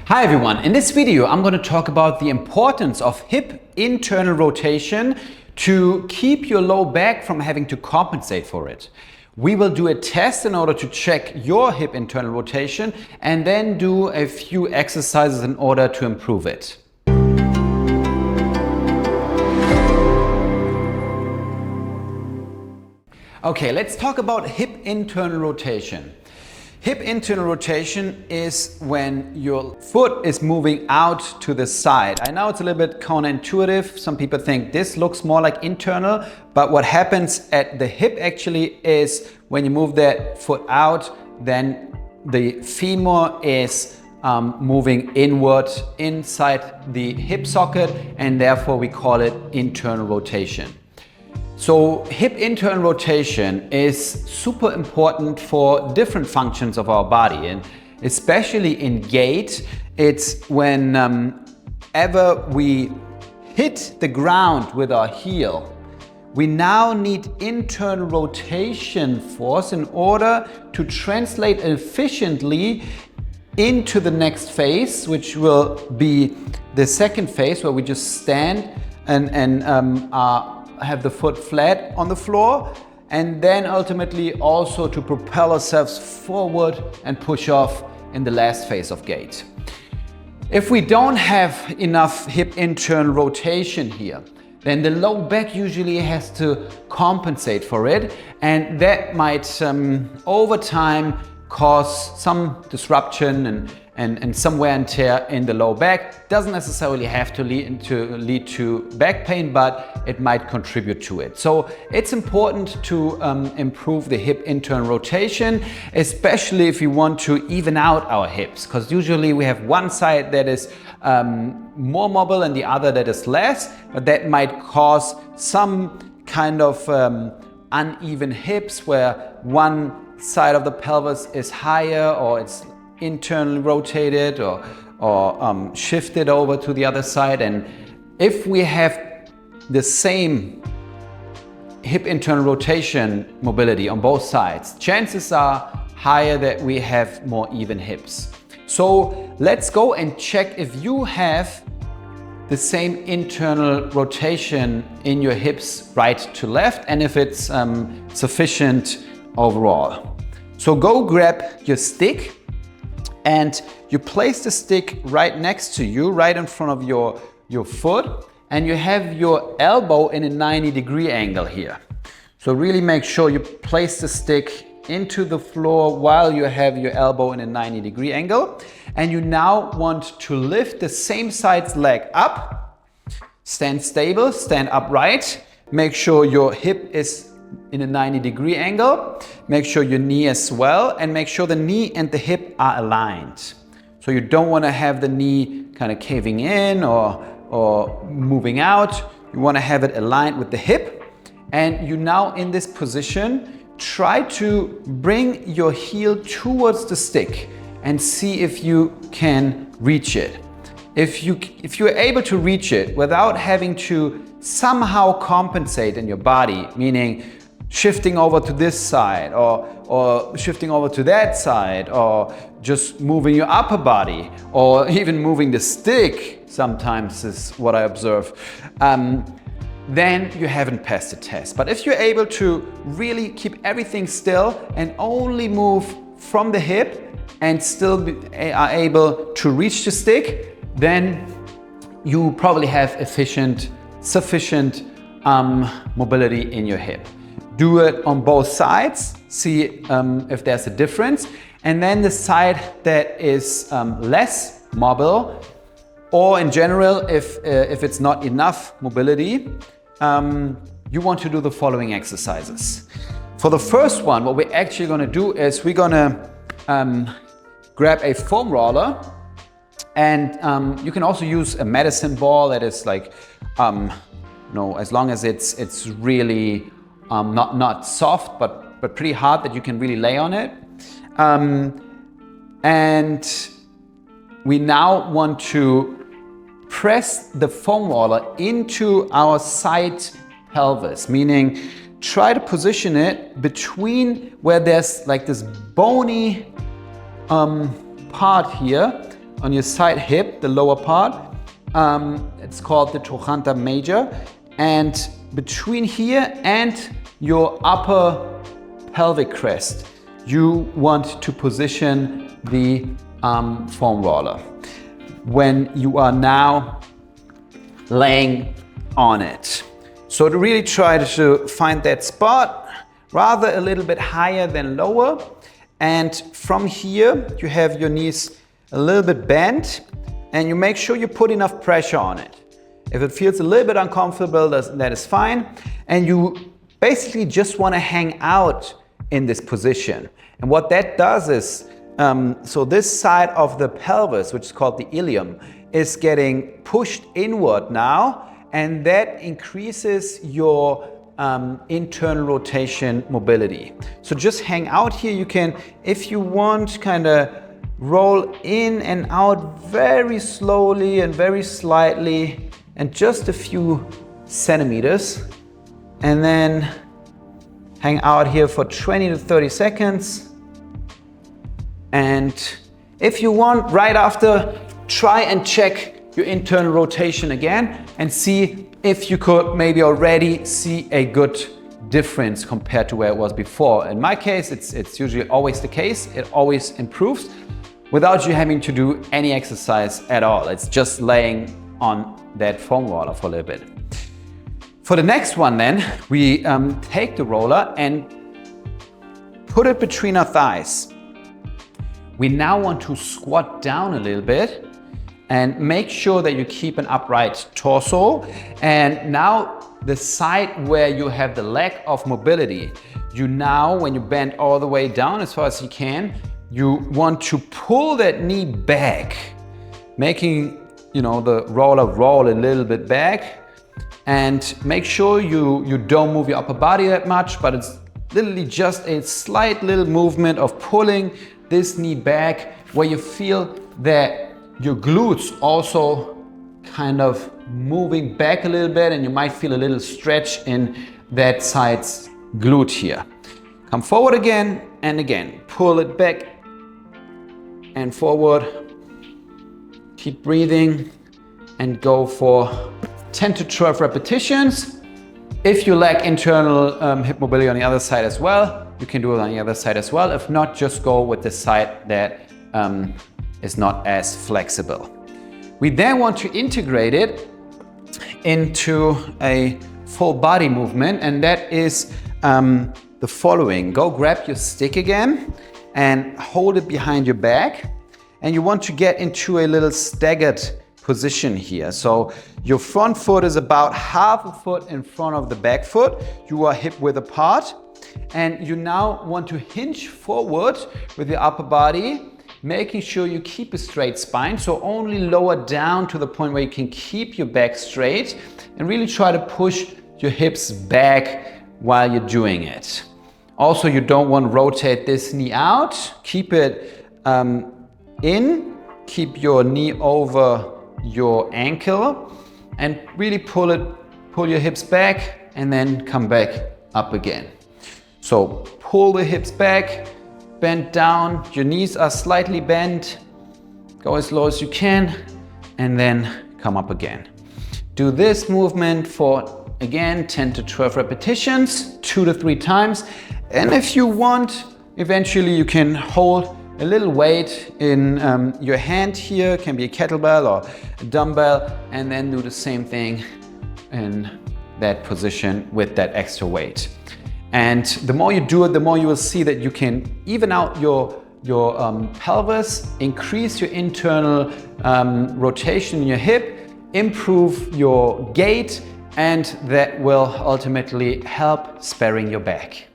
Hi everyone, in this video I'm going to talk about the importance of hip internal rotation to keep your low back from having to compensate for it. We will do a test in order to check your hip internal rotation and then do a few exercises in order to improve it. Okay, let's talk about hip internal rotation. Hip internal rotation is when your foot is moving out to the side. I know it's a little bit counterintuitive. Some people think this looks more like internal, but what happens at the hip actually is when you move that foot out, then the femur is moving inward inside the hip socket, and therefore we call it internal rotation. So hip internal rotation is super important for different functions of our body, and especially in gait. It's whenever we hit the ground with our heel, we now need internal rotation force in order to translate efficiently into the next phase, which will be the second phase, where we just stand and have the foot flat on the floor, and then ultimately also to propel ourselves forward and push off in the last phase of gait. If we don't have enough hip internal rotation here, then the low back usually has to compensate for it, and that might over time cause some disruption and some wear and tear in the low back. Doesn't necessarily have to lead to back pain, but it might contribute to it. So it's important to improve the hip internal rotation, especially if you want to even out our hips, because usually we have one side that is more mobile and the other that is less, but that might cause some kind of uneven hips where one side of the pelvis is higher, or it's internally rotated or shifted over to the other side. And if we have the same hip internal rotation mobility on both sides, chances are higher that we have more even hips. So let's go and check if you have the same internal rotation in your hips right to left, and if it's sufficient overall. So go grab your stick, and you place the stick right next to you, right in front of your foot, and you have your elbow in a 90-degree angle here. So really make sure you place the stick into the floor while you have your elbow in a 90-degree angle. And you now want to lift the same side's leg up, stand stable, stand upright, make sure your hip is in a 90-degree angle, make sure your knee as well, and make sure the knee and the hip are aligned. So you don't want to have the knee kind of caving in or moving out. You want to have it aligned with the hip. And you now, in this position, try to bring your heel towards the stick and see if you can reach it. If you're able to reach it without having to somehow compensate in your body, meaning shifting over to this side or shifting over to that side, or just moving your upper body, or even moving the stick sometimes is what I observe, then you haven't passed the test. But if you're able to really keep everything still and only move from the hip and still are able to reach the stick, then you probably have sufficient mobility in your hip. Do it on both sides, see if there's a difference, and then the side that is less mobile, or in general, if it's not enough mobility, you want to do the following exercises. For the first one, what we're actually going to do is we're going to grab a foam roller, and you can also use a medicine ball that is like, as long as it's really not soft, but pretty hard, that you can really lay on it. And we now want to press the foam roller into our side pelvis, meaning try to position it between where there's like this bony part here on your side hip, the lower part. It's called the trochanter major. And between here and your upper pelvic crest, you want to position the foam roller when you are now laying on it. So to really try to find that spot, rather a little bit higher than lower. And from here, you have your knees a little bit bent, and you make sure you put enough pressure on it. If it feels a little bit uncomfortable, that is fine. And you basically just want to hang out in this position. And what that does is, so this side of the pelvis, which is called the ilium, is getting pushed inward now, and that increases your internal rotation mobility. So just hang out here. You can, if you want, kind of roll in and out very slowly and very slightly, and just a few centimeters, and then hang out here for 20 to 30 seconds. And if you want, right after, try and check your internal rotation again and see if you could maybe already see a good difference compared to where it was before. In my case, it's usually always the case. It always improves without you having to do any exercise at all. It's just laying on that foam roller for a little bit. For the next one then, we take the roller and put it between our thighs. We now want to squat down a little bit and make sure that you keep an upright torso. And now the side where you have the lack of mobility, you now, when you bend all the way down as far as you can, you want to pull that knee back, making, you know, the roller roll a little bit back. And make sure you don't move your upper body that much, but it's literally just a slight little movement of pulling this knee back, where you feel that your glutes also kind of moving back a little bit, and you might feel a little stretch in that side's glute here. Come forward again and again. Pull it back and forward. Keep breathing and go for 10 to 12 repetitions. If you lack internal hip mobility on the other side as well, you can do it on the other side as well. If not, just go with the side that is not as flexible. We then want to integrate it into a full body movement, and that is the following. Go grab your stick again and hold it behind your back, and you want to get into a little staggered position here. So your front foot is about half a foot in front of the back foot. You are hip width apart, and you now want to hinge forward with your upper body, making sure you keep a straight spine. So only lower down to the point where you can keep your back straight, and really try to push your hips back while you're doing it. Also, you don't want to rotate this knee out. Keep it in, keep your knee over your ankle, and really pull your hips back, and then come back up again. So pull the hips back, bend down, your knees are slightly bent, go as low as you can, and then come up again. Do this movement for, again, 10 to 12 repetitions, 2 to 3 times. And if you want, eventually you can hold a little weight in your hand here. It can be a kettlebell or a dumbbell, and then do the same thing in that position with that extra weight. And the more you do it, the more you will see that you can even out your pelvis, increase your internal rotation in your hip, improve your gait, and that will ultimately help sparing your back.